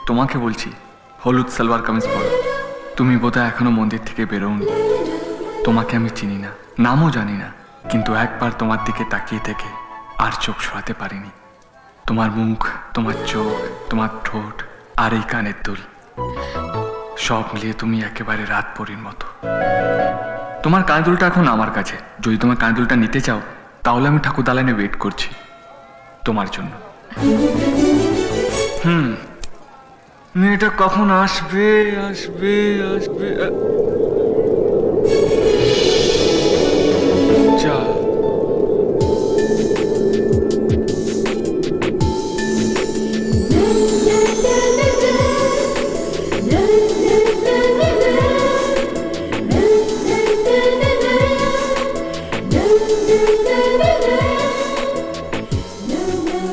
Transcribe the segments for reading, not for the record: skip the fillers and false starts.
তোমাকে বলছি হলুদ সালোয়ার কামিজ পরো। তুমি বোধহয় এখনো মন্দির থেকে বেরোওনি। তোমাকে আমি চিনি না, নামও জানি না, কিন্তু একবার তোমার দিকে তাকিয়ে থেকে আর চোখ সরাতে পারিনি। তোমার মুখ, তোমার চোখ, তোমার ঠোঁট আর এই কানের দুল, সব মিলিয়ে তুমি একেবারে রাত পরীর মতো। তোমার কানের দুলটা এখন আমার কাছে। যদি তোমার কানের দুলটা নিতে চাও তাহলে আমি ঠাকুর দালানে ওয়েট করছি তোমার জন্য। মেয়েটা কখন আসবে আসবে আসবে? যা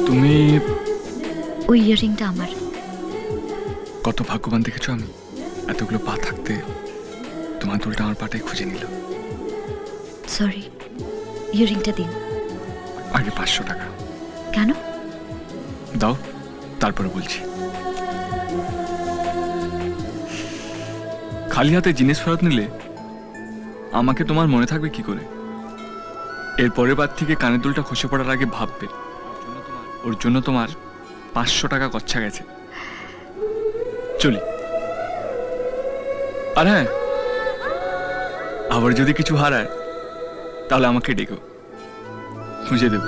তুমি ওই ইয়ারিংটা আমার। কত ভাগ্যবান দেখেছো আমি, এতগুলো পা থাকতে তোমার দুলটা আমার পাটাই খুঁজে নিল। সরি, ইয়ারিংটা দিন। আগে 500 টাকা কেন? দাও, তারপরে বলছি। খালি হাতে জিনিস ফেরত নিলে আমাকে তোমার মনে থাকবে কি করে? এর পরের বার থেকে কানের দুলটা খসে পড়ার আগে ভাববে ওর জন্য তোমার 500 টাকা খরচা গেছে। চলি। আর হ্যাঁ, আবার যদি কিছু হারায় তাহলে আমাকে ডেকো, খুঁজে দেবো।